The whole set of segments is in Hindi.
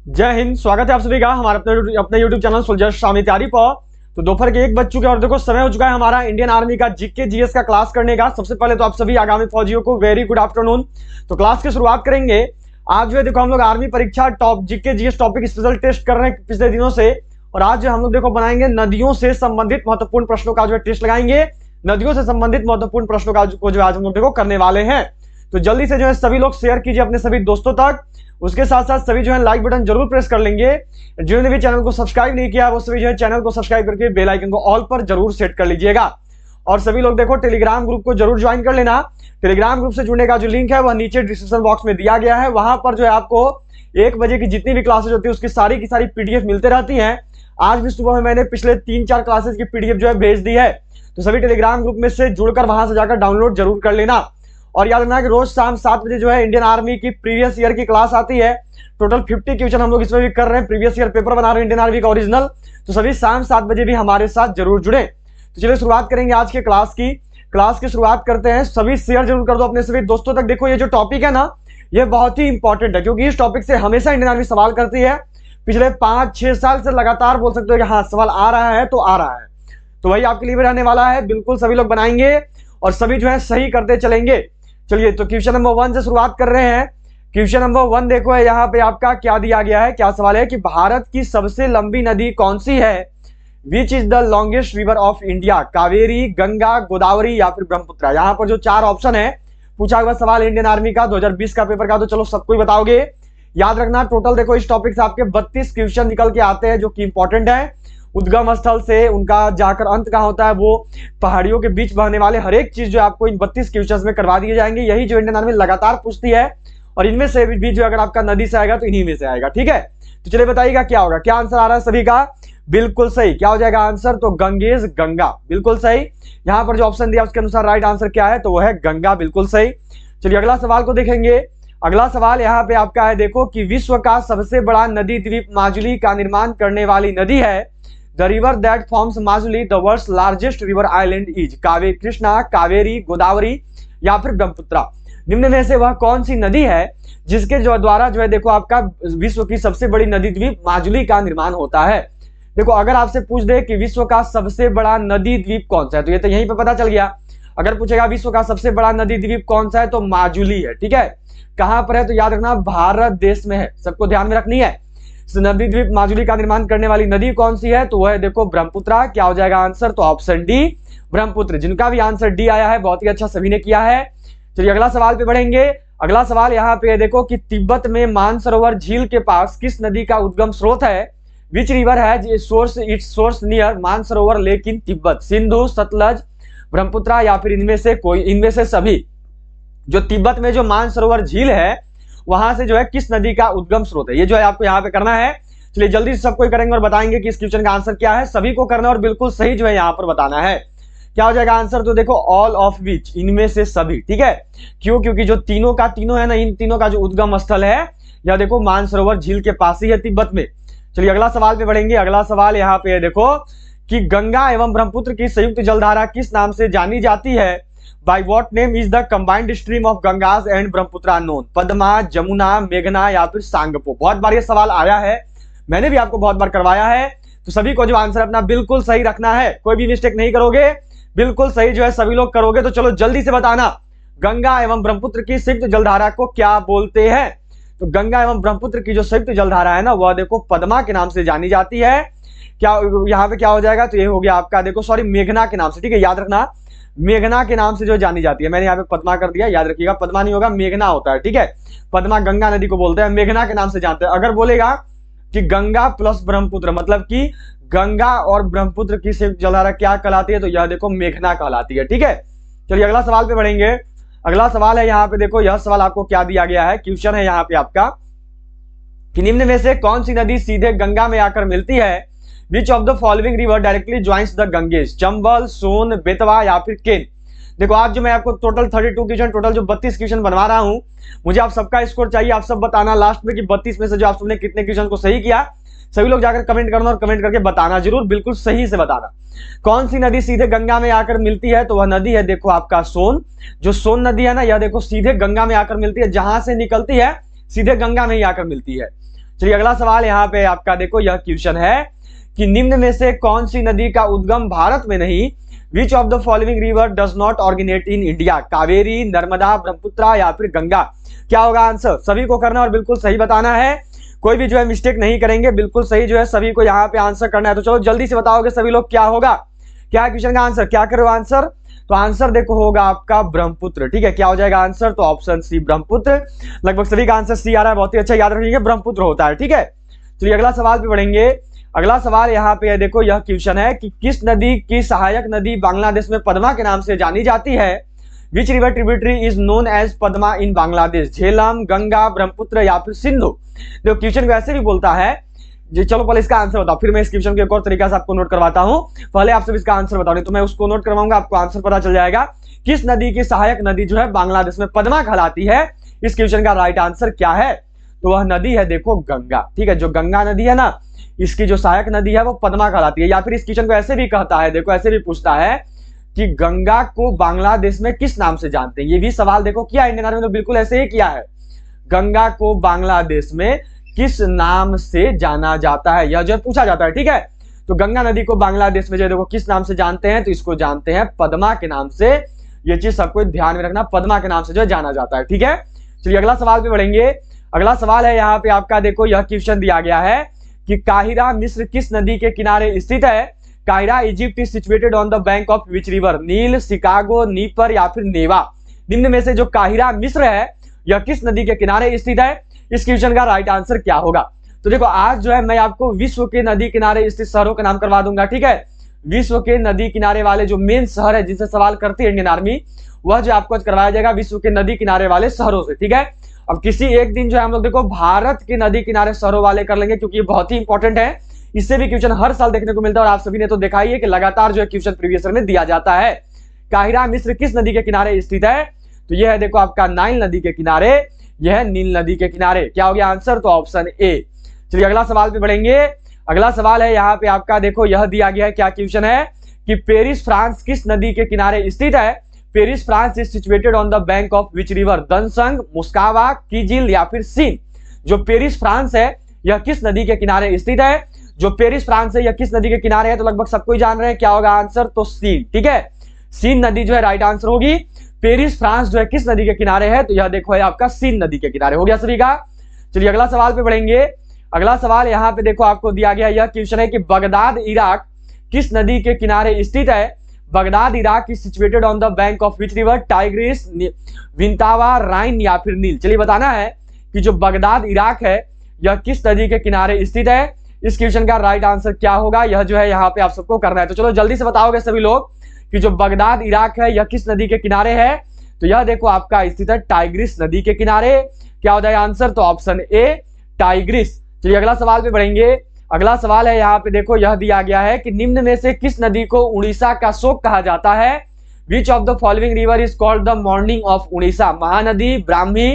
जय हिंद। स्वागत है आप सभी का हमारे अपने YouTube चैनल सुलझ शामी तैयारी पर। तो दोपहर के 1 बज चुके हैं और देखो समय हो चुका है हमारा इंडियन आर्मी का जीके जीएस का क्लास करने का। सबसे पहले तो आप सभी आगामी फौजियों को वेरी गुड आफ्टरनून। तो क्लास की शुरुआत करेंगे। आज जो है देखो हम लोग आर्मी परीक्षा top GK GS topic special test कर रहे हैं पिछले दिनों से, और आज हम लोग देखो बनाएंगे नदियों से संबंधित महत्वपूर्ण प्रश्नों का जो है टेस्ट लगाएंगे। नदियों से संबंधित महत्वपूर्ण प्रश्नों का जो आज हम लोग देखो करने वाले हैं। तो जल्दी से जो है सभी लोग शेयर कीजिए अपने सभी दोस्तों तक। उसके साथ साथ सभी जो है लाइक बटन जरूर प्रेस कर लेंगे। जिन्होंने भी चैनल को सब्सक्राइब नहीं किया वो सभी जो है चैनल को सब्सक्राइब करके बेल आइकन को ऑल पर जरूर सेट कर लीजिएगा। और सभी लोग देखो टेलीग्राम ग्रुप को जरूर ज्वाइन कर लेना। टेलीग्राम ग्रुप से जुड़ने का जो लिंक है वह नीचे डिस्क्रिप्शन बॉक्स में दिया गया है। वहां पर जो है आपको 1 बजे की जितनी भी क्लासेज होती है उसकी सारी की सारी पीडीएफ मिलते रहती है। आज भी सुबह में मैंने पिछले 3-4 क्लासेज की पीडीएफ जो है भेज दी है। तो सभी टेलीग्राम ग्रुप में से जुड़कर वहां से जाकर डाउनलोड जरूर कर लेना। और याद रखना कि रोज शाम 7 बजे जो है इंडियन आर्मी की प्रीवियस ईयर की क्लास आती है। टोटल 50 क्वेश्चन हम लोग इसमें भी कर रहे हैं, प्रीवियस ईयर पेपर बना रहे हैं इंडियन आर्मी का ओरिजिनल। तो सभी शाम 7 बजे भी हमारे साथ जरूर जुड़े। तो चलिए शुरुआत करेंगे आज के क्लास की शुरुआत करते हैं। सभी शेयर जरूर कर दो अपने सभी दोस्तों तक। देखो ये जो टॉपिक है ना ये बहुत ही इंपॉर्टेंट है, क्योंकि इस टॉपिक से हमेशा इंडियन आर्मी सवाल करती है। पिछले 5-6 साल से लगातार बोल सकते हो कि हाँ सवाल आ रहा है तो आ रहा है। तो वही आपके लिए भी रहने वाला है। बिल्कुल सभी लोग बनाएंगे और सभी जो है सही करते चलेंगे। चलिए तो क्वेश्चन नंबर 1 से शुरुआत कर रहे हैं। क्वेश्चन नंबर 1 देखो है यहाँ पे आपका क्या दिया गया है। क्या सवाल है कि भारत की सबसे लंबी नदी कौन सी है? Which is the longest river of India? Kaveri, Ganga, Godavari या फिर ब्रह्मपुत्र? यहाँ पर जो 4 ऑप्शन है पूछा हुआ सवाल इंडियन आर्मी का 2020 का पेपर का, तो चलो सबको ही बताओगे। याद रखना टोटल देखो इस टॉपिक से आपके 32 क्वेश्चन निकल के आते हैं जो कि इंपॉर्टेंट है। उद्गम स्थल से उनका जाकर अंत कहाँ होता है, वो पहाड़ियों के बीच बहने वाले हर एक चीज जो आपको इन 32 क्वेश्चन में करवा दिए जाएंगे। यही जो इंडियन आर्मी लगातार पूछती है, और इनमें से भी जो अगर आपका नदी से आएगा तो इन्हीं में से आएगा। ठीक है, तो चलिए बताइएगा क्या होगा। क्या आंसर आ रहा है सभी का? बिल्कुल सही। क्या हो जाएगा आंसर? तो गंगेज, गंगा, बिल्कुल सही। यहाँ पर जो ऑप्शन दिया उसके अनुसार राइट आंसर क्या है, तो वो है गंगा, बिल्कुल सही। चलिए अगला सवाल को देखेंगे। अगला सवाल यहाँ पे आपका है देखो कि विश्व का सबसे बड़ा नदी द्वीप माजुली का निर्माण करने वाली नदी है। The river that forms Majuli the world's largest river island is Kaveri, Krishna, Kaveri, Godavari या फिर ब्रह्मपुत्र? निम्न में से वह कौन सी नदी है जिसके द्वारा जो है देखो आपका विश्व की सबसे बड़ी नदी द्वीप माजुली का निर्माण होता है? देखो अगर आपसे पूछ दे कि विश्व का सबसे बड़ा नदी द्वीप कौन सा है, तो ये तो यहीं पे पता चल गया। अगर पूछेगा विश्व का सबसे बड़ा नदी द्वीप कौन सा है, तो माजुली है। ठीक है, कहां पर है तो याद रखना भारत देश में है, सबको ध्यान में रखनी है। नदी द्वीप माजुली का निर्माण करने वाली नदी कौन सी है, तो वह है देखो ब्रह्मपुत्र। क्या हो जाएगा आंसर? तो ऑप्शन डी, ब्रह्मपुत्र। जिनका भी आंसर डी आया है बहुत ही अच्छा, सभी ने किया है। चलिए अगला सवाल पे बढ़ेंगे। अगला सवाल यहाँ पे देखो कि तिब्बत में मानसरोवर झील के पास किस नदी का उद्गम स्रोत है? विच रिवर है it's source near Mansarovar lake in Tibet? Sindhu, Sutlej, Brahmaputra या फिर इनमें से कोई? इनमें से सभी। जो तिब्बत में जो मानसरोवर झील है वहां से जो है किस नदी का उद्गम स्रोत है, ये जो है आपको यहाँ पे करना है। चलिए जल्दी से सबको करेंगे और बताएंगे कि इस क्वेश्चन का आंसर क्या है। सभी को करना और बिल्कुल सही जो है यहाँ पर बताना है। क्या हो जाएगा आंसर? तो देखो ऑल ऑफ विच, इनमें से सभी। ठीक है, क्यों? क्योंकि जो तीनों का तीनों है ना, इन तीनों का जो उद्गम स्थल है यह देखो मानसरोवर झील के पास ही है, तिब्बत में। चलिए अगला सवाल पे बढ़ेंगे। अगला सवाल यहाँ पे है देखो कि गंगा एवं ब्रह्मपुत्र की संयुक्त जलधारा किस नाम से जानी जाती है? By what name is the combined stream of Gangas and Brahmaputra known? Padma, Jamuna, मेघना या फिर सांगपो? बहुत बार ये सवाल आया है, मैंने भी आपको बहुत बार करवाया है। तो सभी को जो आंसर अपना बिल्कुल सही रखना है, कोई भी मिस्टेक नहीं करोगे, बिल्कुल सही जो है सभी लोग करोगे। तो चलो जल्दी से बताना गंगा एवं ब्रह्मपुत्र की संयुक्त जलधारा को क्या बोलते हैं? तो गंगा एवं ब्रह्मपुत्र की जो संयुक्त जलधारा है ना वह देखो पद्मा के नाम से जानी जाती है। क्या यहाँ पे क्या हो जाएगा? तो ये हो गया आपका देखो सॉरी मेघना के नाम से। ठीक है, याद रखना मेघना के नाम से जो जानी जाती है। मैंने यहाँ पे पद्मा कर दिया, याद रखिएगा पद्मा नहीं होगा मेघना होता है। ठीक है, पद्मा गंगा नदी को बोलते हैं, मेघना के नाम से जानते हैं। अगर बोलेगा कि गंगा प्लस ब्रह्मपुत्र मतलब कि गंगा और ब्रह्मपुत्र की संयुक्त जलधारा क्या कहलाती है, तो यह देखो मेघना कहलाती है। ठीक है, चलिए अगला सवाल पे बढ़ेंगे। अगला सवाल है यहाँ पे देखो, यह सवाल आपको क्या दिया गया है, क्वेश्चन है यहाँ पे आपका कि निम्न में से कौन सी नदी सीधे गंगा में आकर मिलती है? Which of the following river directly joins the Ganges? Chambal, Son, Betwa या फिर केन? देखो आज जो मैं आपको टोटल 32 क्वेश्चन, टोटल जो 32 क्वेश्चन बनवा रहा हूं, मुझे आप सबका स्कोर चाहिए। आप सब बताना लास्ट में कि 32 में से जो आप सबने कितने क्वेश्चन को सही किया। सभी लोग जाकर कमेंट करना और कमेंट करके बताना जरूर, बिल्कुल सही से बताना। कौन सी नदी सीधे गंगा में आकर मिलती है? तो वह नदी है देखो आपका सोन। जो सोन नदी है ना यह देखो सीधे गंगा में आकर मिलती है, जहां से निकलती है सीधे गंगा में ही आकर मिलती है। चलिए अगला सवाल यहाँ पे आपका देखो, यह क्वेश्चन है कि निम्न में से कौन सी नदी का उद्गम भारत में नहीं, विच of the following river does not originate in India, Kaveri, Narmada, Brahmaputra या फिर गंगा। क्या होगा आंसर, सभी को करना और बिल्कुल सही बताना है, कोई भी जो है मिस्टेक नहीं करेंगे, बिल्कुल सही जो है सभी को यहाँ पे आंसर करना है। तो चलो जल्दी से बताओगे सभी लोग क्या होगा, क्या क्वेश्चन का आंसर, क्या करो आंसर। तो आंसर देखो होगा आपका ब्रह्मपुत्र, ठीक है। क्या हो जाएगा आंसर, तो ऑप्शन सी ब्रह्मपुत्र। लगभग सभी का आंसर सी आ रहा है, बहुत ही अच्छा, याद रखिएगा ब्रह्मपुत्र होता है, ठीक है। चलिए अगला सवाल पे बढ़ेंगे। अगला सवाल यहाँ पे देखो, यह क्वेश्चन है कि किस नदी की सहायक नदी बांग्लादेश में पद्मा के नाम से जानी जाती है, which river tributary is known as Padma in Bangladesh, Jhelum, Ganga, Brahmaputra या फिर सिंधु। देखो क्वेश्चन को ऐसे भी बोलता है जी, चलो पहले इसका आंसर बताओ, फिर मैं इस क्वेश्चन को एक और तरीका से आपको नोट करवाता हूं। पहले आप सब इसका आंसर बताओ, नहीं तो मैं उसको नोट करवाऊंगा, आपको आंसर पता चल जाएगा। किस नदी की सहायक नदी जो है बांग्लादेश में पद्मा कहलाती है, इस क्वेश्चन का राइट आंसर क्या है, तो वह नदी है देखो गंगा, ठीक है। जो गंगा नदी है ना, इसकी जो सहायक नदी है वो पद्मा कहलाती है। या फिर इस क्वेश्चन को ऐसे भी कहता है, देखो ऐसे भी पूछता है कि गंगा को बांग्लादेश में किस नाम से जानते हैं, ये भी सवाल देखो किया इंडियन आर्मी ने, तो बिल्कुल ऐसे ही किया है, गंगा को बांग्लादेश में किस नाम से जाना जाता है, यह जो पूछा जाता है, ठीक है। तो गंगा नदी को बांग्लादेश में जो देखो किस नाम से जानते हैं, तो इसको जानते हैं पद्मा के नाम से। ये चीज सबको ध्यान में रखना, पद्मा के नाम से जो जाना जाता है, ठीक है। चलिए अगला सवाल पे बढ़ेंगे। अगला सवाल है यहाँ पे आपका देखो, यह क्वेश्चन दिया गया है कि काहिरा मिस्र किस नदी के किनारे स्थित है, काहिरा Egypt is situated on the bank of which river, नील, शिकागो, नीपर या फिर नेवा। निम्न में से जो काहिरा मिस्र है यह किस नदी के किनारे स्थित है, इस क्वेश्चन का राइट आंसर क्या होगा। तो देखो आज जो है मैं आपको विश्व के नदी किनारे स्थित शहरों के नाम करवा दूंगा, ठीक है। विश्व के नदी किनारे वाले जो मेन शहर है जिनसे सवाल करती है इंडियन आर्मी, वह जो आपको करवाया जाएगा विश्व के नदी किनारे वाले शहरों से, ठीक है। अब किसी एक दिन जो है हम लोग देखो भारत के नदी किनारे शहरों वाले कर लेंगे, क्योंकि ये बहुत ही इंपॉर्टेंट है। इससे भी क्वेश्चन हर साल देखने को मिलता है और आप सभी ने तो देखा ही है कि लगातार जो है क्वेश्चन प्रीवियस ईयर में दिया जाता है। काहिरा मिस्र किस नदी के किनारे स्थित है, तो यह है देखो आपका नाइल नदी के किनारे, यह है नील नदी के किनारे। क्या हो गया आंसर, तो ऑप्शन ए। चलिए अगला सवाल पे बढ़ेंगे। अगला सवाल है यहाँ पे आपका देखो, यह दिया गया है, क्या क्वेश्चन है कि पेरिस फ्रांस किस नदी के किनारे स्थित है, Paris France is situated on the bank of which river, Dansang, Moskva, Kizil या फिर सीन। जो पेरिस फ्रांस है यह किस नदी के किनारे स्थित है, जो पेरिस फ्रांस है यह किस नदी के किनारे है, तो लगभग सबको ही जान रहे हैं क्या होगा आंसर, तो सीन, ठीक है। सीन नदी जो है राइट आंसर होगी। पेरिस फ्रांस जो है किस नदी के किनारे है, तो यह देखो है आपका सीन नदी के किनारे, हो गया सभी का। चलिए अगला सवाल पे बढ़ेंगे। अगला सवाल यहाँ पे देखो आपको दिया गया, यह क्वेश्चन है कि बगदाद इराक किस नदी के किनारे स्थित है, Baghdad Iraq is situated on the bank of which river, Tigris, Vintava, Rhine या फिर नील। चलिए बताना है कि जो बगदाद इराक है यह किस नदी के किनारे स्थित है, इस क्वेश्चन का राइट आंसर क्या होगा, यह जो है यहाँ पे आप सबको करना है। तो चलो जल्दी से बताओगे सभी लोग कि जो बगदाद इराक है यह किस नदी के किनारे है, तो यह देखो आपका स्थित है टाइग्रिस नदी के किनारे। क्या हो जाएगा आंसर, तो ऑप्शन ए टाइग्रिस। चलिए अगला सवाल पे बढ़ेंगे। अगला सवाल है यहाँ पे देखो, यह दिया गया है कि निम्न में से किस नदी को उड़ीसा का शोक कहा जाता है, which of the following river is called the mourning of Orissa, Mahanadi, Brahmi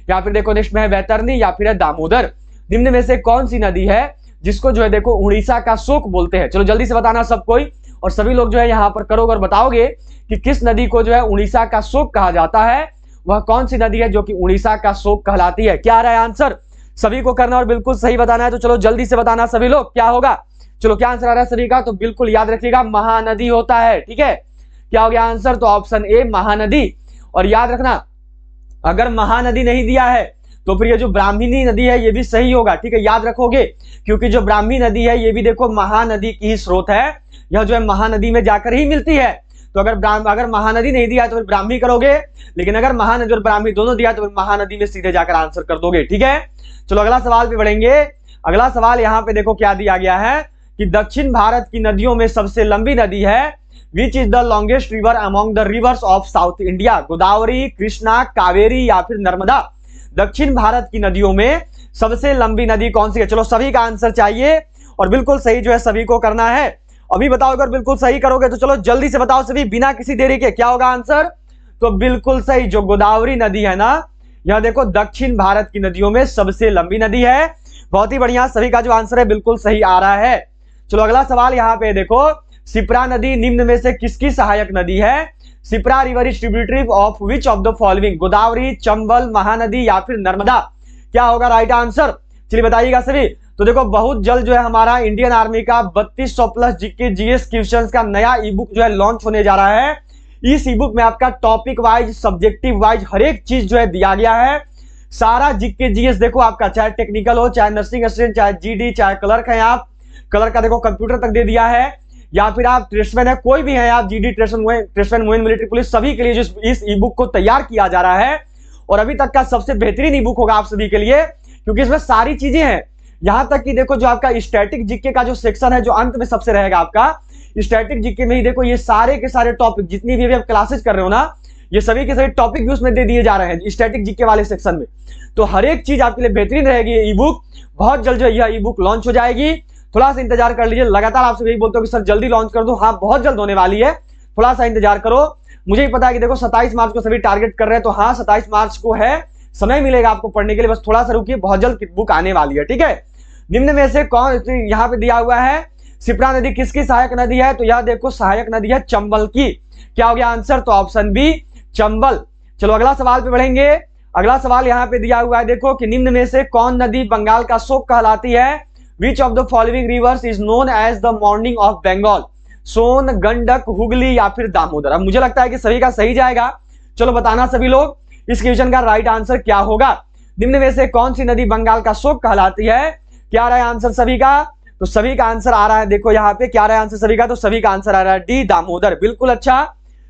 या फिर देखो नेक्स्ट में है वैतरणी या फिर है दामोदर। निम्न में से कौन सी नदी है जिसको जो है देखो उड़ीसा का शोक बोलते हैं, चलो जल्दी से बताना सब कोई, और सभी लोग जो है यहाँ पर करोगे और बताओगे कि किस नदी को जो है उड़ीसा का शोक कहा जाता है, वह कौन सी नदी है जो कि उड़ीसा का शोक कहलाती है। क्या आ रहा है आंसर, सभी को करना और बिल्कुल सही बताना है। तो चलो जल्दी से बताना सभी लोग क्या होगा। चलो क्या आंसर आ रहा है सभी का, तो बिल्कुल याद रखिएगा महानदी होता है, ठीक है। क्या हो गया आंसर, तो ऑप्शन ए महानदी। और याद रखना अगर महानदी नहीं दिया है तो फिर ये जो ब्राह्मणी नदी है ये भी सही होगा, ठीक है, याद रखोगे, क्योंकि जो ब्राह्मणी नदी है ये भी देखो महानदी की ही स्रोत है, यह जो है महानदी में जाकर ही मिलती है। तो अगर महानदी नहीं दिया तो फिर ब्राह्मी करोगे, लेकिन अगर महानदी और ब्राह्मी दोनों दिया तो फिर महानदी में सीधे जाकर आंसर कर दोगे, ठीक है। चलो अगला सवाल पे बढ़ेंगे। अगला सवाल यहाँ पे देखो क्या दिया गया है कि दक्षिण भारत की नदियों में सबसे लंबी नदी है, which is the longest river among the reverse of south India, Godavari, Krishna, Kaveri या फिर नर्मदा। दक्षिण भारत की नदियों में सबसे लंबी नदी कौन सी है, चलो सभी का आंसर चाहिए और बिल्कुल सही जो है सभी को करना है। अभी बताओ अगर बिल्कुल सही करोगे तो चलो जल्दी से बताओ सभी बिना किसी देरी के, क्या होगा आंसर, तो बिल्कुल सही, जो गोदावरी नदी है ना, यह देखो दक्षिण भारत की नदियों में सबसे लंबी नदी है। बहुत ही बढ़िया, सभी का जो आंसर है बिल्कुल सही आ रहा है। चलो अगला सवाल यहाँ पे देखो, शिप्रा नदी निम्न में से किसकी सहायक नदी है, Shipra river is tributary of which of the following, Godavari, Chambal, Mahanadi या फिर नर्मदा। क्या होगा राइट आंसर, चलिए बताइएगा सभी। तो देखो बहुत जल्द जो है हमारा इंडियन आर्मी का 3200 प्लस जीके जीएस क्वेश्चंस का नया ई बुक जो है लॉन्च होने जा रहा है। इस ई बुक में आपका टॉपिक वाइज, सब्जेक्टिव वाइज हर एक चीज जो है दिया गया है। सारा जीके जीएस देखो आपका, चाहे टेक्निकल हो, चाहे नर्सिंग असिस्टेंट, चाहे जीडी, चाहे क्लर्क है आप, क्लर्क का देखो कंप्यूटर तक दे दिया है, या फिर आप ट्रेसमैन है, कोई भी है आप, GD, tradesman, Moin, military police, सभी के लिए जो इस ई बुक को तैयार किया जा रहा है और अभी तक का सबसे बेहतरीन ई बुक होगा आप सभी के लिए, क्योंकि इसमें सारी चीजें हैं। यहां तक कि देखो जो आपका स्टैटिक जीके का जो सेक्शन है, जो अंत में सबसे रहेगा आपका, स्टैटिक जीके में ही देखो ये सारे के सारे टॉपिक जितनी भी आप क्लासेज कर रहे हो ना, ये सभी के सभी टॉपिक भी उसमें दे दिए जा रहे हैं स्टैटिक जीके वाले सेक्शन में। तो हर एक चीज आपके लिए बेहतरीन रहेगी ये ई बुक। बहुत जल्द जो यह ई बुक लॉन्च हो जाएगी, थोड़ा सा इंतजार कर लीजिए। लगातार आपसे यही बोलते हो कि सर जल्दी लॉन्च कर दो, हाँ बहुत जल्द होने वाली है, थोड़ा सा इंतजार करो। मुझे ही पता है कि देखो 27 मार्च को सभी टारगेट कर रहे हैं, तो हाँ 27 मार्च को है, समय मिलेगा आपको पढ़ने के लिए, बस थोड़ा सा रुकिए, बहुत जल्द बुक आने वाली है, ठीक है। निम्न में से कौन, यहाँ पे दिया हुआ है शिप्रा नदी किसकी सहायक नदी है, तो यह देखो सहायक नदी है चंबल की। क्या हो गया आंसर, तो ऑप्शन बी चंबल। चलो अगला सवाल पे बढ़ेंगे। अगला सवाल यहाँ पे दिया हुआ है देखो कि निम्न में से कौन नदी बंगाल का शोक कहलाती है। Which of the following rivers is known as the mourning of Bengal. Son, Gandak, Hooghly या फिर दामोदर। अब मुझे लगता है कि सभी का सही जाएगा, चलो बताना सभी लोग इस क्वेश्चन का राइट आंसर क्या होगा। निम्न में से कौन सी नदी बंगाल का शोक कहलाती है, क्या रहा है आंसर सभी का, तो सभी का आंसर आ रहा है देखो यहाँ पे, क्या रहा है आंसर सभी का, तो सभी का आंसर आ रहा है डी दामोदर। बिल्कुल अच्छा,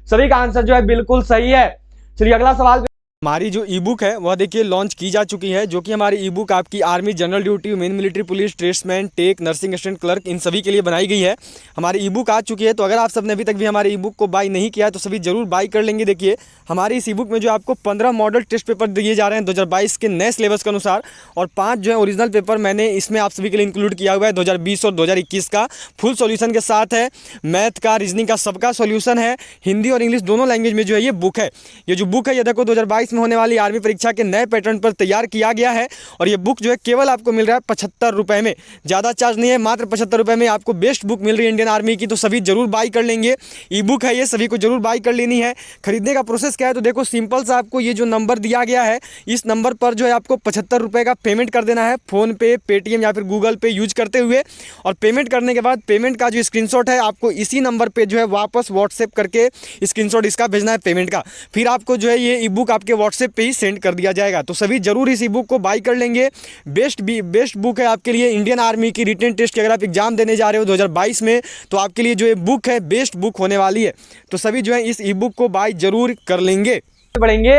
सभी का आंसर जो है बिल्कुल सही है। चलिए अगला सवाल। हमारी जो ई बुक है वह देखिए लॉन्च की जा चुकी है, जो कि हमारी ई बुक आपकी army, general duty, men military police, tradesman, tech, nursing assistant, clerk, इन सभी के लिए बनाई गई है। हमारी ई बुक आ चुकी है, तो अगर आप सबने अभी तक भी हमारी ई बुक को बाई नहीं किया है तो सभी जरूर बाई कर लेंगे। देखिए हमारी इस ई बुक में जो आपको 15 मॉडल टेस्ट पेपर दिए जा रहे हैं 2022 के नए सिलेबस के अनुसार, और 5 जो है ओरिजिनल पेपर मैंने इसमें आप सभी के लिए इंक्लूड किया हुआ है 2020 और 2021 का फुल सॉल्यूशन के साथ है। मैथ का, रीजनिंग का सबका सॉल्यूशन है, हिंदी और इंग्लिश दोनों लैंग्वेज में जो है ये बुक है। ये जो बुक है ये देखो 2022 में होने वाली आर्मी परीक्षा के नए पैटर्न पर तैयार किया गया है, और ये बुक जो है केवल आपको मिल रहा है 75 रुपए में, ज़्यादा चार्ज नहीं है, मात्र 75 रुपए में आपको बेस्ट बुक मिल रही है इंडियन आर्मी की। तो सभी जरूर बाई कर लेंगे, ई बुक है ये, सभी को जरूर बाई कर लेनी है। खरीदने का प्रोसेस क्या है, तो देखो सिंपल सा आपको ये जो नंबर दिया गया है इस नंबर पर जो है आपको 75 रुपये का पेमेंट कर देना है, फोन पे, पेटीएम या फिर गूगल पे यूज करते हुए। और पेमेंट करने के बाद पेमेंट का जो स्क्रीनशॉट है आपको इसी नंबर पे जो है वापस व्हाट्सएप करके स्क्रीनशॉट इसका भेजना है पेमेंट का, फिर आपको जो है ये ई बुक आपके व्हाट्सएप पे ही सेंड कर दिया जाएगा। तो सभी जरूर इस ई बुक को बाई कर लेंगे। बेस्ट बुक है आपके लिए इंडियन आर्मी की रिटन टेस्ट की, अगर आप एग्जाम देने जा रहे हो 2022 में तो आपके लिए जो ये बुक है बेस्ट बुक होने वाली है। तो सभी जो है इस ई बुक को बाई जरूर कर लेंगे। बढ़ेंगे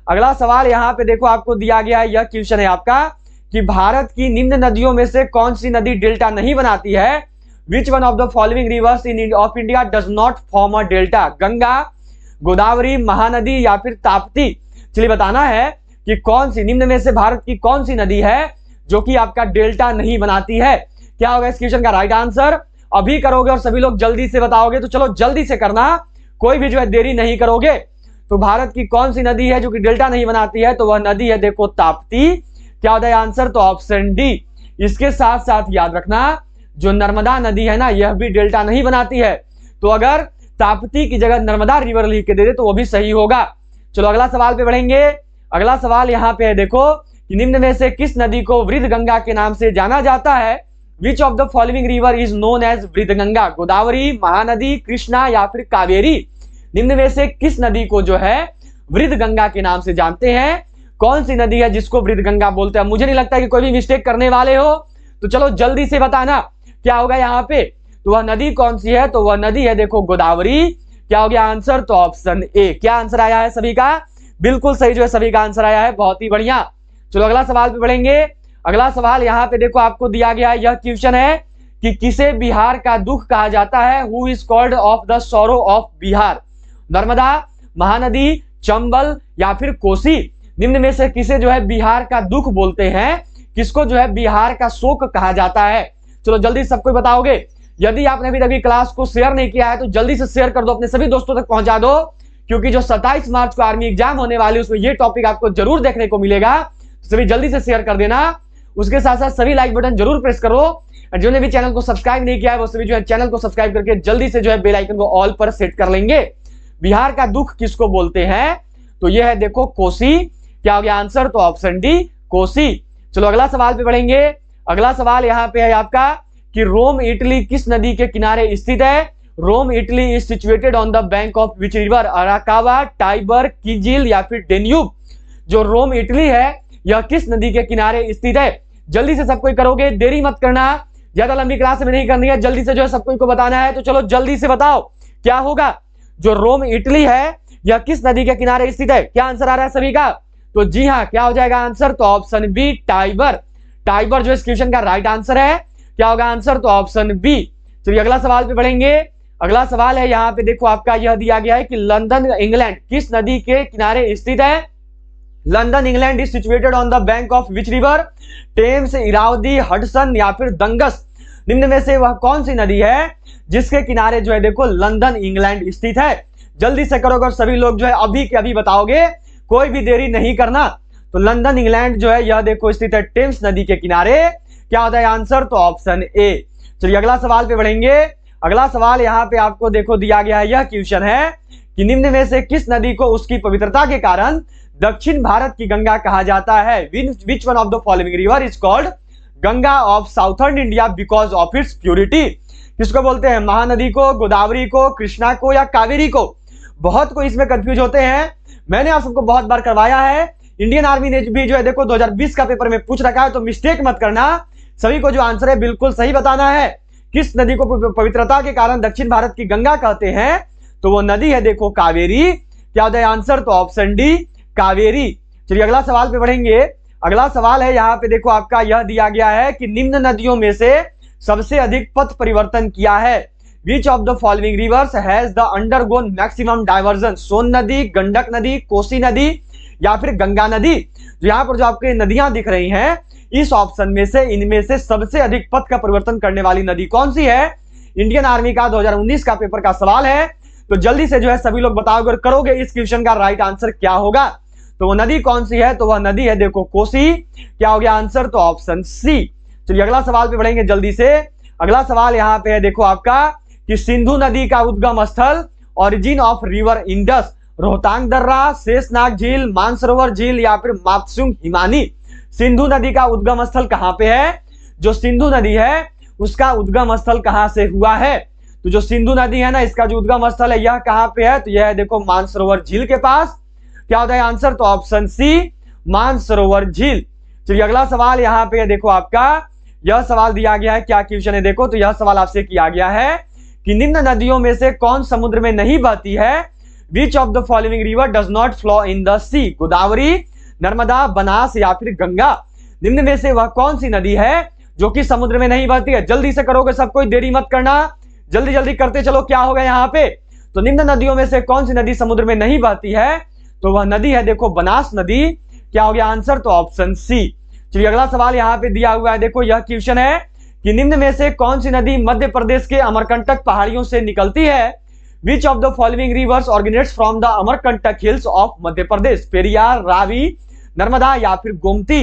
अगला सवाल, यहाँ पे देखो आपको दिया गया है, यह क्वेश्चन है आपका कि भारत की निम्न नदियों में से कौन सी नदी डेल्टा नहीं बनाती है। Which one of the following reverse in of India does not form a delta. Ganga, Godavari, Mahanadi या फिर ताप्ती। चलिए बताना है कि कौन सी निम्न में से भारत की कौन सी नदी है जो कि आपका डेल्टा नहीं बनाती है। क्या होगा इस क्वेश्चन का राइट आंसर, अभी करोगे और सभी लोग जल्दी से बताओगे, तो चलो जल्दी से करना, कोई भी जो है देरी नहीं करोगे। तो भारत की कौन सी नदी है जो कि डेल्टा नहीं बनाती है, तो वह नदी है देखो ताप्ती। क्या होता है आंसर, तो ऑप्शन डी। इसके साथ साथ याद रखना जो नर्मदा नदी है ना, यह भी डेल्टा नहीं बनाती है, तो अगर ताप्ती की जगह नर्मदा रिवर लिख के दे दे तो वो भी सही होगा। चलो अगला सवाल पे बढ़ेंगे। अगला सवाल यहाँ पे है देखो कि निम्न में से किस नदी को वृद्ध गंगा के नाम से जाना जाता है। Which of the following river is known as Vriddha Ganga. Godavari, Mahanadi, Krishna या फिर कावेरी। निम्न में से किस नदी को जो है वृद्ध गंगा के नाम से जानते हैं, कौन सी नदी है जिसको वृद्ध गंगा बोलते हैं। मुझे नहीं लगता कि कोई भी मिस्टेक करने वाले हो, तो चलो जल्दी से बताना क्या होगा यहाँ पे, तो वह नदी कौन सी है, तो वह नदी है देखो गोदावरी। क्या हो गया आंसर, तो ऑप्शन ए। क्या आंसर आया है सभी का, बिल्कुल सही जो है सभी का आंसर आया है, बहुत ही बढ़िया। चलो अगला सवाल पे बढ़ेंगे। अगला सवाल यहाँ पे देखो आपको दिया गया है, यह क्वेश्चन है कि किसे बिहार का दुख कहा जाता है। Who is called off the sorrow of Bihar. Narmada, Mahanadi, Chambal या फिर कोसी। निम्न में से किसे जो है बिहार का दुख बोलते हैं, किसको जो है बिहार का शोक कहा जाता है। चलो जल्दी सबको बताओगे। यदि आपने अभी तक क्लास को शेयर नहीं किया है तो जल्दी से शेयर कर दो, अपने सभी दोस्तों तक पहुंचा दो, क्योंकि जो 27 मार्च को आर्मी एग्जाम होने वाली है उसमें ये टॉपिक आपको जरूर देखने को मिलेगा। तो सभी जल्दी से शेयर कर देना। उसके साथ साथ सभी लाइक बटन जरूर प्रेस करो, और जिन्होंने भी चैनल को सब्सक्राइब नहीं किया है वो सभी जो है चैनल को सब्सक्राइब करके जल्दी से जो है बेल आइकन को ऑल पर सेट कर लेंगे। बिहार का दुख किसको बोलते हैं, तो यह है देखो कोसी। क्या हो गया आंसर, तो ऑप्शन डी कोसी। चलो अगला सवाल पे बढ़ेंगे। अगला सवाल यहाँ पे है आपका कि रोम इटली किस नदी के किनारे स्थित है? Rome Italy is situated on the bank of which river? Arakawa, Tiber, Kizil या फिर डेन्यूब? जो रोम इटली है यह किस नदी के किनारे स्थित है? जल्दी से सब कोई करोगे, देरी मत करना, ज्यादा लंबी क्लास में नहीं करनी है, जल्दी से जो है सब कोई को बताना है। तो चलो जल्दी से बताओ क्या होगा? जो रोम इटली है यह किस नदी के किनारे स्थित है? क्या आंसर आ रहा है सभी का? तो जी हाँ, क्या हो जाएगा आंसर? तो ऑप्शन बी, टाइबर। टाइबर जो इस क्वेश्चन का राइट आंसर है। क्या होगा आंसर? तो ऑप्शन बी। चलिए अगला सवाल पे बढ़ेंगे। अगला सवाल है यहाँ पे देखो आपका यह दिया गया है कि लंदन इंग्लैंड किस नदी के किनारे स्थित है? London England is situated on the bank of which river? Thames, Irrawaddy, Hudson या फिर दंगस? निम्न में से वह कौन सी नदी है जिसके किनारे जो है देखो लंदन इंग्लैंड स्थित है? जल्दी से करोगे और सभी लोग जो है अभी के अभी बताओगे, कोई भी देरी नहीं करना। तो लंदन इंग्लैंड जो है यह देखो स्थित है टेम्स नदी के किनारे। क्या होता है आंसर? तो ऑप्शन ए। चलिए अगला सवाल पे बढ़ेंगे। अगला सवाल यहाँ पे आपको देखो दिया गया है, यह क्वेश्चन है कि निम्न में से किस नदी को उसकी पवित्रता के कारण दक्षिण भारत की गंगा कहा जाता है? Which one of the following river is called Ganga of southern India because of its purity? किसको बोलते हैं? महानदी को, गोदावरी को, कृष्णा को या कावेरी को? बहुत कोई इसमें कंफ्यूज होते हैं, मैंने आप सबको बहुत बार करवाया है। इंडियन आर्मी ने भी जो है देखो 2020 का पेपर में पूछ रखा है, तो मिस्टेक मत करना, सभी को जो आंसर है बिल्कुल सही बताना है। किस नदी को पवित्रता के कारण दक्षिण भारत की गंगा कहते हैं? तो वो नदी है देखो कावेरी। क्या होता है आंसर? तो ऑप्शन डी, कावेरी। चलिए अगला सवाल पे बढ़ेंगे। अगला सवाल है यहाँ पे देखो आपका यह दिया गया है कि निम्न नदियों में से सबसे अधिक पथ परिवर्तन किया है? Which of the following rivers has the undergone maximum diversion? सोन नदी, गंडक नदी, कोसी नदी या फिर गंगा नदी? जो यहाँ पर जो आपके नदियां दिख रही हैं, इस ऑप्शन में से इनमें से सबसे अधिक पथ का परिवर्तन करने वाली नदी कौन सी है? इंडियन आर्मी का 2019 का पेपर का सवाल है। तो जल्दी से जो है सभी लोग बताओगे और करोगे इस क्वेश्चन का राइट आंसर क्या होगा? तो वो नदी कौन सी है? तो वह नदी है देखो कोसी। क्या हो गया आंसर? तो ऑप्शन सी। चलिए अगला सवाल पे बढ़ेंगे जल्दी से। अगला सवाल यहाँ पे है देखो आपका कि सिंधु नदी का उद्गम स्थल, origin of river Indus, Rohtang दर्रा, शेषनाग झील, मानसरोवर झील या फिर मात्सुंग हिमानी? सिंधु नदी का उद्गम स्थल कहां पे है? जो सिंधु नदी है उसका उद्गम स्थल कहां से हुआ है? तो जो सिंधु नदी है ना, इसका जो उद्गम स्थल है यह कहां पे है? तो यह है देखो मानसरोवर झील के पास। क्या होता है आंसर? तो ऑप्शन सी, मानसरोवर झील। चलिए अगला सवाल यहाँ पे देखो आपका यह सवाल दिया गया है, क्या क्वेश्चन है देखो। तो यह सवाल आपसे किया गया है कि निम्न नदियों में से कौन समुद्र में नहीं बहती है? Which of the following river does not flow in the sea? Godavari, Narmada, Banas या फिर गंगा? निम्न में से वह कौन सी नदी है जो कि समुद्र में नहीं बहती है? जल्दी से करोगे सब कोई, देरी मत करना, जल्दी जल्दी करते चलो। क्या होगा यहाँ पे? तो निम्न नदियों में से कौन सी नदी समुद्र में नहीं बहती है? तो वह नदी है देखो बनास नदी। क्या हो गया आंसर? तो ऑप्शन सी। चलिए अगला सवाल यहाँ पे दिया हुआ है देखो, यह क्वेश्चन है कि निम्न में से कौन सी नदी मध्य प्रदेश के अमरकंटक पहाड़ियों से निकलती है? Which of the following rivers originates from the Amarkantak hills of Madhya Pradesh? Periyar, Ravi, Narmada या फिर गोमती?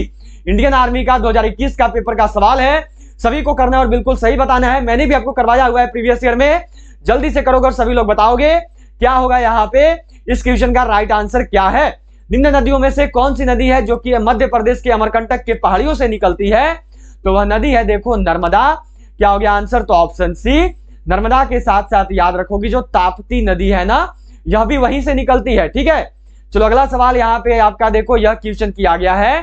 इंडियन आर्मी का 2021 का पेपर का सवाल है, सभी को करना है और बिल्कुल सही बताना है। मैंने भी आपको करवाया हुआ है प्रीवियस ईयर में, जल्दी से करोगे और सभी लोग बताओगे क्या होगा यहाँ पे। इस क्वेश्चन का राइट आंसर क्या है? निम्न नदियों में से कौन सी नदी है जो कि मध्य प्रदेश के अमरकंटक के पहाड़ियों से निकलती है? तो वह नदी है देखो नर्मदा। क्या हो गया आंसर? तो ऑप्शन सी, नर्मदा। के साथ साथ याद रखोगी जो ताप्ती नदी है ना, यह भी वहीं से निकलती है। ठीक है, चलो अगला सवाल यहाँ पे आपका देखो, यह क्वेश्चन किया गया है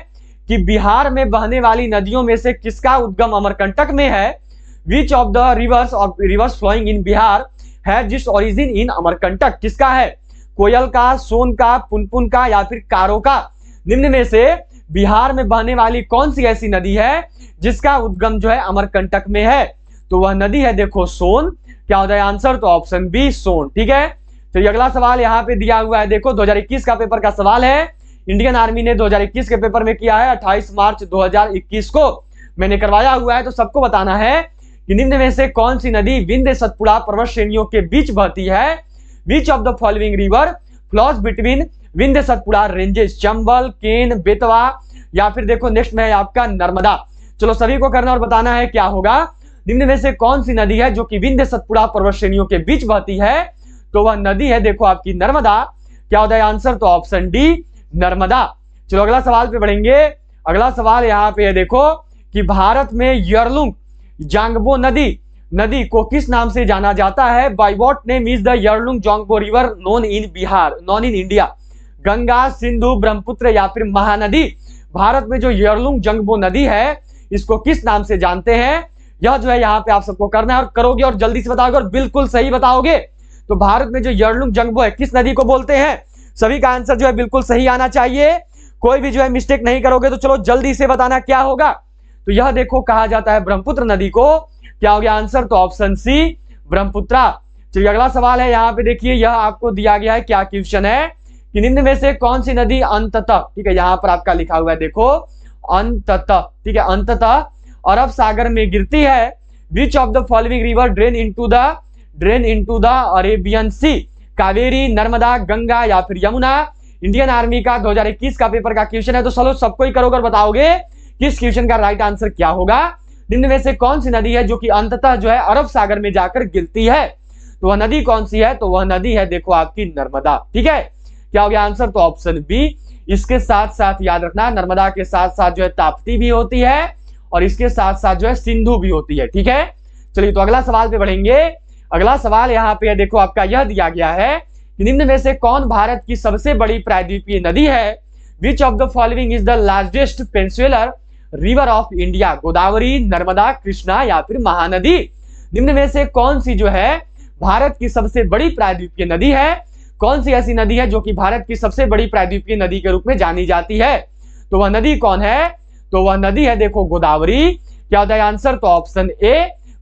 कि बिहार में बहने वाली नदियों में से किसका उद्गम अमरकंटक में है? Which of the rivers flowing in Bihar has its origin in Amarkantak? किसका है? कोयल का, सोन का, पुनपुन का या फिर कारो का? निम्न में से बिहार में बहने वाली कौन सी ऐसी नदी है जिसका उद्गम जो है अमरकंटक में है? तो वह नदी है देखो सोन। क्या होता है आंसर? तो ऑप्शन बी, सोन। ठीक है, तो ये अगला सवाल यहाँ पे दिया हुआ है देखो, 2021 का पेपर का सवाल है। इंडियन आर्मी ने 2021 के पेपर में किया है 28 मार्च 2021 को, मैंने करवाया हुआ है। तो सबको बताना है कि निम्न में से कौन सी नदी विंध्य सतपुड़ा पर्वत श्रेणियों के बीच बहती है? Which of the following river flows between Vindhya Satpura ranges? Chambal, Ken, Betwa या फिर देखो नेक्स्ट में है आपका नर्मदा। चलो सभी को करना और बताना है क्या होगा। निम्न में से कौन सी नदी है जो कि विंध्य सतपुड़ा पर्वत श्रेणियों के बीच बहती है? तो वह नदी है देखो आपकी नर्मदा। क्या होता है आंसर? तो ऑप्शन डी, नर्मदा। चलो अगला सवाल पे बढ़ेंगे। अगला सवाल यहाँ पे है देखो कि भारत में यरलुंग जांगबो नदी को किस नाम से जाना जाता है? By what name is the Yarlung Zangbo river known in India? Ganga, Sindhu, Brahmaputra या फिर महानदी? भारत में जो यरलुंग जांगबो नदी है इसको किस नाम से जानते हैं? यह जो है यहाँ पे आप सबको करना है और करोगे और जल्दी से बताओगे और बिल्कुल सही बताओगे। तो भारत में जो यरलुंग जांगबो है किस नदी को बोलते हैं? सभी का आंसर जो है बिल्कुल सही आना चाहिए, कोई भी जो है मिस्टेक नहीं करोगे। तो चलो जल्दी से बताना क्या होगा। तो यह देखो कहा जाता है ब्रह्मपुत्र नदी को। क्या हो गया आंसर? तो ऑप्शन सी ब्रह्मपुत्रा। चलिए अगला सवाल है यहाँ पे देखिए, यह आपको दिया गया है, क्या क्वेश्चन है कि निम्न में से कौन सी नदी अंततः, ठीक है यहाँ पर आपका लिखा हुआ है देखो अंततः, ठीक है अंततः अरब सागर में गिरती है? Which of the following river drain into the Arabian sea? Kaveri, Narmada, Ganga या फिर यमुना? इंडियन आर्मी का 2021 का पेपर का क्वेश्चन है। तो चलो सबको ही करोगे और बताओगे किस क्वेश्चन का राइट आंसर क्या होगा। निम्न में से कौन सी नदी है जो कि अंततः जो है अरब सागर में जाकर गिरती है? तो वह नदी कौन सी है? तो वह नदी है देखो आपकी नर्मदा। ठीक है, क्या हो गया आंसर? तो ऑप्शन बी। इसके साथ साथ याद रखना नर्मदा के साथ साथ जो है ताप्ती भी होती है और इसके साथ साथ जो है सिंधु भी होती है। ठीक है, चलिए तो अगला सवाल पे बढ़ेंगे। अगला सवाल यहाँ पे देखो आपका यह दिया गया है कि निम्न में से कौन भारत की सबसे बड़ी प्रायद्वीपीय नदी है? Which of the following is the largest peninsular river of India? Godavari, Narmada, Krishna या फिर महानदी? निम्न में से कौन सी जो है भारत की सबसे बड़ी प्रायद्वीपीय नदी है? कौन सी ऐसी नदी है जो कि भारत की सबसे बड़ी प्रायद्वीपीय नदी के रूप में जानी जाती है? तो वह नदी कौन है? तो वह नदी है देखो गोदावरी। क्या होता है आंसर? तो ऑप्शन ए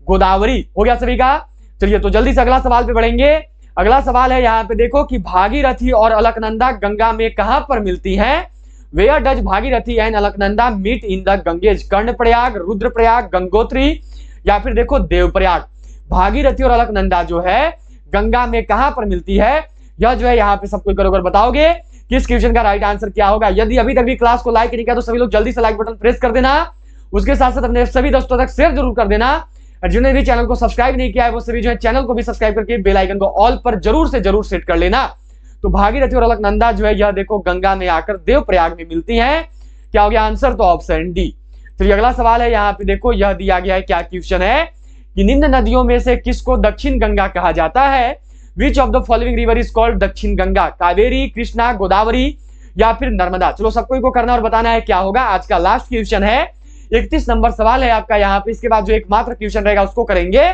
गोदावरी। हो गया सभी का। चलिए तो जल्दी से अगला सवाल पे बढ़ेंगे। अगला सवाल है यहाँ पे देखो कि भागीरथी और अलकनंदा गंगा में कहां पर मिलती हैं? Where does Bhagirathi and Alaknanda meet in the Ganges? Karnaprayag, Rudraprayag, Gangotri या फिर देखो देवप्रयाग? भागीरथी और अलकनंदा जो है गंगा में कहां पर मिलती है? यह जो है यहाँ पे सबको करोगे बताओगे किस क्वेश्चन का राइट आंसर क्या होगा। यदि अभी तक भी क्लास को लाइक नहीं किया तो सभी लोग जल्दी से लाइक बटन प्रेस कर देना। उसके साथ साथ अपने सभी दोस्तों तक शेयर जरूर कर देना। और जिन्होंने भी चैनल को सब्सक्राइब नहीं किया है वो सभी जो है चैनल को भी सब्सक्राइब करके बेल आइकन को ऑल पर जरूर से जरूर सेट कर लेना। तो भागीरथी और अलकनंदा जो है यह देखो गंगा में आकर देवप्रयाग में मिलती है। क्या हो गया आंसर? तो ऑप्शन डी। चलिए अगला सवाल है यहाँ पे देखो, यह दिया गया है, क्या क्वेश्चन है कि निम्न नदियों में से किसको दक्षिण गंगा कहा जाता है? Which of the following river is called दक्षिण गंगा? कावेरी, कृष्णा, गोदावरी या फिर नर्मदा? चलो सबको को करना और बताना है क्या होगा। आज का लास्ट क्वेश्चन है, 31 नंबर सवाल है आपका यहाँ पे। इसके बाद जो एकमात्र क्वेश्चन रहेगा उसको करेंगे।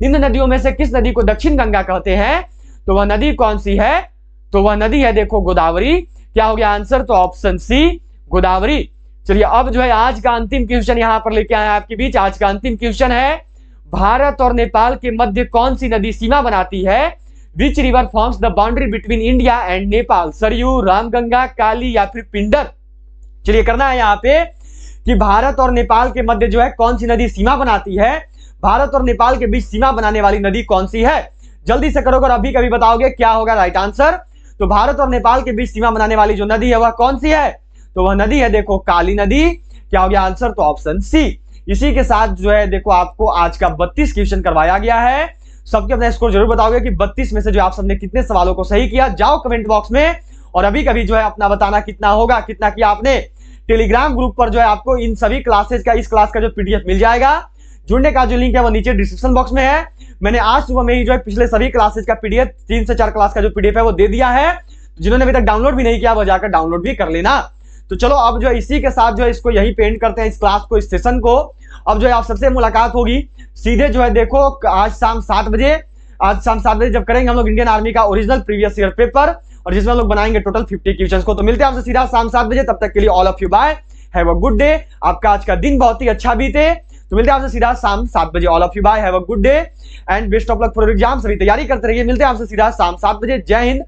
निम्न नदियों में से किस नदी को दक्षिण गंगा कहते हैं? तो वह नदी कौन सी है? तो वह नदी है देखो गोदावरी। क्या हो गया आंसर? तो ऑप्शन सी गोदावरी। चलिए अब जो है आज का अंतिम क्वेश्चन यहाँ पर लेके आया आपके बीच। आज का अंतिम क्वेश्चन है, भारत और नेपाल के मध्य कौन सी नदी सीमा बनाती है? Which river forms the boundary between India and Nepal? Sarayu, Ramganga, Kali या फिर पिंडर? चलिए करना है यहाँ पे कि भारत और नेपाल के मध्य जो है कौन सी नदी सीमा बनाती है? भारत और नेपाल के बीच सीमा बनाने वाली नदी कौन सी है? जल्दी से करोगे और अभी कभी बताओगे क्या होगा राइट आंसर। तो भारत और नेपाल के बीच सीमा बनाने वाली जो नदी है वह कौन सी है? तो वह नदी है देखो काली नदी। क्या हो गया आंसर? तो ऑप्शन सी। इसी के साथ जो है देखो आपको आज का 32 क्वेश्चन करवाया गया है। सबके अपना स्कोर जरूर बताओगे कि 32 में से जो आप सबने कितने सवालों को सही किया। जाओ कमेंट बॉक्स में और अभी कभी जो है अपना बताना कितना होगा, कितना किया आपने। टेलीग्राम ग्रुप पर जो है आपको इन सभी क्लासेस का, इस क्लास का जो पीडीएफ मिल जाएगा। जुड़ने का जो लिंक है वो नीचे डिस्क्रिप्शन बॉक्स में है। मैंने आज सुबह में ही जो है पिछले सभी क्लासेस का पीडीएफ 3 से 4 क्लास का जो पीडीएफ है वो दे दिया है। जिन्होंने अभी तक डाउनलोड भी नहीं किया वो जाकर डाउनलोड भी कर लेना। तो चलो अब जो है इसी के साथ जो है इसको यही पेंड करते हैं, इस क्लास को, इस सेशन को। अब जो है आप सबसे मुलाकात होगी सीधे जो है देखो आज शाम 7 बजे। आज शाम 7 बजे जब करेंगे हम लोग इंडियन आर्मी का ओरिजिनल प्रीवियस ईयर पेपर, और जिसमें हम लोग बनाएंगे टोटल 50 क्वेश्चंस को। तो मिलते हैं आपसे सीधा शाम 7 बजे। तब तक के लिए all of you bye, have a good day. आपका आज का दिन बहुत ही अच्छा बीते। तो मिलते हैं आपसे सीधा शाम 7 बजे। All of you bye, have a good day and best of luck for exam. सभी तैयारी करते रहिए। मिलते हैं आपसे सीधा शाम 7 बजे। जय हिंद।